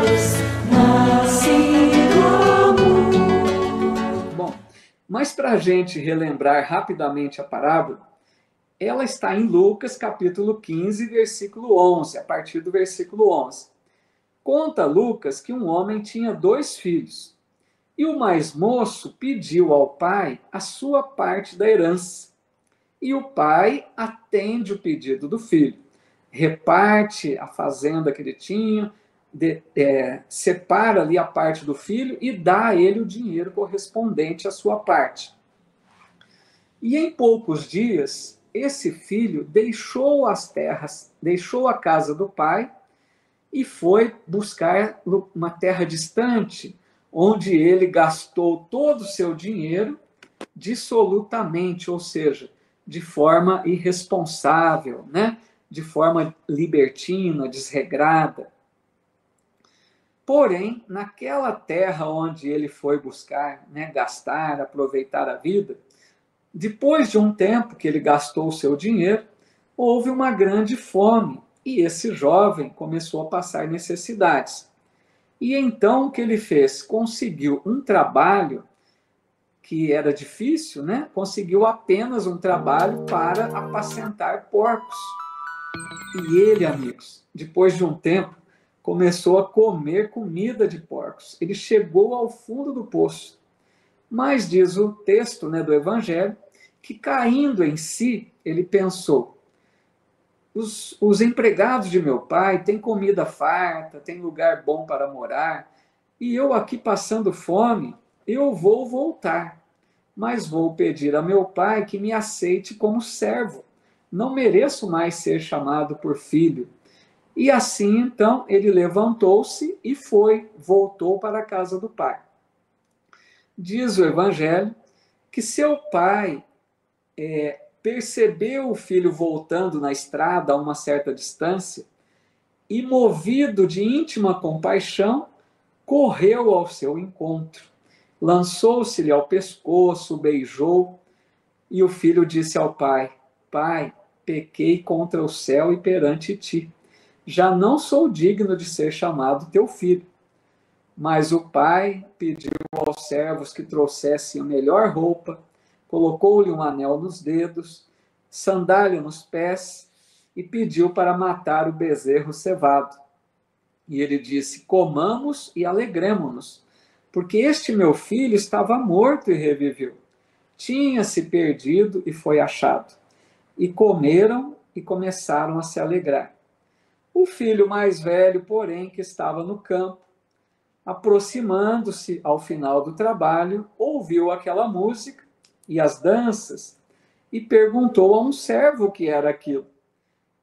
luz, nasce do amor. Bom, mas para a gente relembrar rapidamente a parábola, ela está em Lucas capítulo 15, versículo 11, a partir do versículo 11. Conta Lucas que um homem tinha 2 filhos, e o mais moço pediu ao pai a sua parte da herança. E o pai atende o pedido do filho, reparte a fazenda que ele tinha, separa ali a parte do filho e dá a ele o dinheiro correspondente à sua parte. E em poucos dias, esse filho deixou as terras, deixou a casa do pai e foi buscar uma terra distante, onde ele gastou todo o seu dinheiro dissolutamente, ou seja, de forma irresponsável, né? De forma libertina, desregrada. Porém, naquela terra onde ele foi buscar, né, gastar, aproveitar a vida, depois de um tempo que ele gastou o seu dinheiro, houve uma grande fome e esse jovem começou a passar necessidades. E então o que ele fez? Conseguiu um trabalho que era difícil, né? Conseguiu apenas um trabalho para apacentar porcos. E ele, amigos, depois de um tempo, começou a comer comida de porcos. Ele chegou ao fundo do poço. Mas diz o texto, né, do Evangelho, que caindo em si, ele pensou: os empregados de meu pai têm comida farta, têm lugar bom para morar, e eu aqui passando fome, eu vou voltar, mas vou pedir a meu pai que me aceite como servo. Não mereço mais ser chamado por filho. E assim, então, ele levantou-se e voltou para a casa do pai. Diz o Evangelho que seu pai percebeu o filho voltando na estrada a uma certa distância e, movido de íntima compaixão, correu ao seu encontro, lançou-se-lhe ao pescoço, o beijou, e o filho disse ao pai: Pai, pequei contra o céu e perante ti. Já não sou digno de ser chamado teu filho. Mas o pai pediu aos servos que trouxessem a melhor roupa, colocou-lhe um anel nos dedos, sandália nos pés e pediu para matar o bezerro cevado. E ele disse: comamos e alegremo-nos, porque este meu filho estava morto e reviveu. Tinha-se perdido e foi achado. E comeram e começaram a se alegrar. O filho mais velho, porém, que estava no campo, aproximando-se ao final do trabalho, ouviu aquela música e as danças e perguntou a um servo o que era aquilo.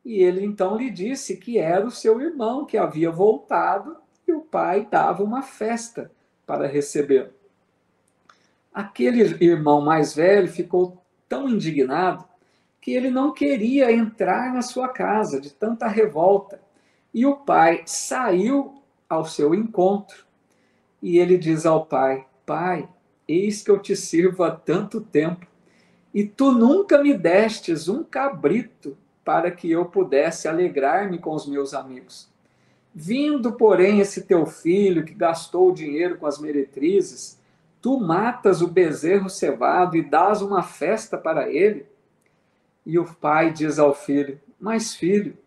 E ele então lhe disse que era o seu irmão que havia voltado e o pai dava uma festa para recebê-lo. Aquele irmão mais velho ficou tão indignado que ele não queria entrar na sua casa de tanta revolta. E o pai saiu ao seu encontro e ele diz ao pai: Pai, eis que eu te sirvo há tanto tempo e tu nunca me destes um cabrito para que eu pudesse alegrar-me com os meus amigos. Vindo, porém, esse teu filho que gastou o dinheiro com as meretrizes, tu matas o bezerro cevado e dás uma festa para ele? E o pai diz ao filho: Mas, filho,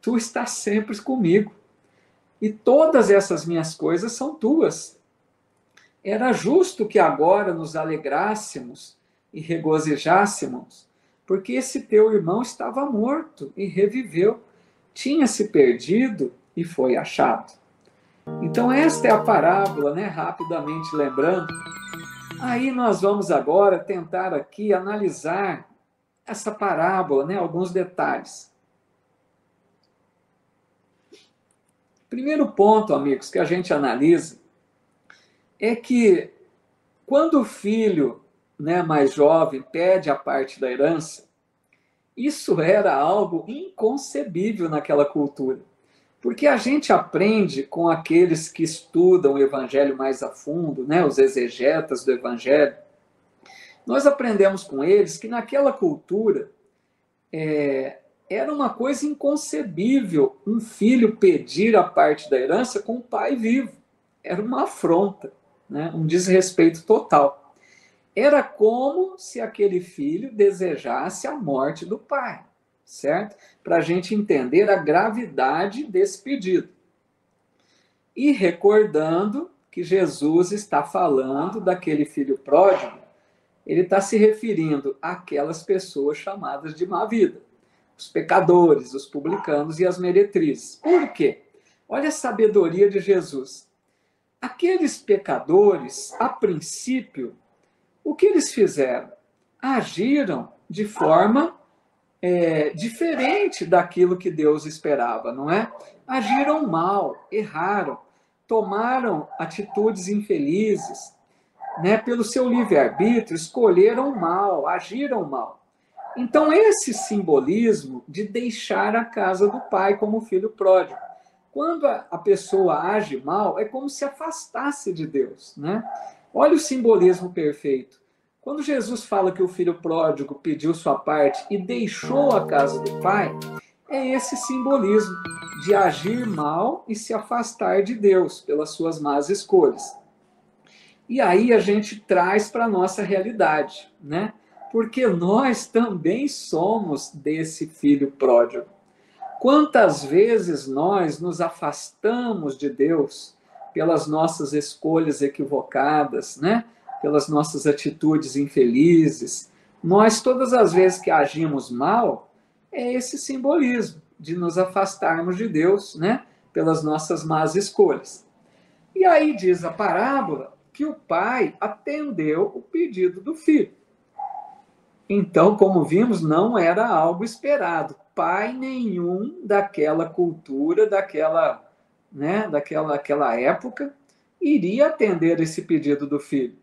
tu estás sempre comigo e todas essas minhas coisas são tuas. Era justo que agora nos alegrássemos e regozijássemos, porque esse teu irmão estava morto e reviveu, tinha se perdido e foi achado. Então esta é a parábola, né? Rapidamente lembrando. Aí nós vamos agora tentar aqui analisar essa parábola, né? Alguns detalhes. Primeiro ponto, amigos, que a gente analisa é que quando o filho, né, mais jovem pede a parte da herança, isso era algo inconcebível naquela cultura. Porque a gente aprende com aqueles que estudam o evangelho mais a fundo, né, os exegetas do evangelho, nós aprendemos com eles que naquela cultura Era uma coisa inconcebível um filho pedir a parte da herança com o pai vivo. Era uma afronta, né? Um desrespeito total. Era como se aquele filho desejasse a morte do pai, certo? Para a gente entender a gravidade desse pedido. E recordando que Jesus está falando daquele filho pródigo, ele está se referindo àquelas pessoas chamadas de má vida, os pecadores, os publicanos e as meretrizes. Por quê? Olha a sabedoria de Jesus. Aqueles pecadores, a princípio, o que eles fizeram? Agiram de forma diferente daquilo que Deus esperava, não é? Agiram mal, erraram, tomaram atitudes infelizes, né? Pelo seu livre-arbítrio, escolheram mal, agiram mal. Então, esse simbolismo de deixar a casa do pai como filho pródigo. Quando a pessoa age mal, é como se afastasse de Deus, né? Olha o simbolismo perfeito. Quando Jesus fala que o filho pródigo pediu sua parte e deixou a casa do pai, é esse simbolismo de agir mal e se afastar de Deus pelas suas más escolhas. E aí a gente traz para a nossa realidade, né? Porque nós também somos desse filho pródigo. Quantas vezes nós nos afastamos de Deus pelas nossas escolhas equivocadas, né? Pelas nossas atitudes infelizes. Nós, todas as vezes que agimos mal, é esse simbolismo de nos afastarmos de Deus, né? Pelas nossas más escolhas. E aí diz a parábola que o pai atendeu o pedido do filho. Então, como vimos, não era algo esperado. Pai nenhum daquela cultura, daquela época, iria atender esse pedido do filho.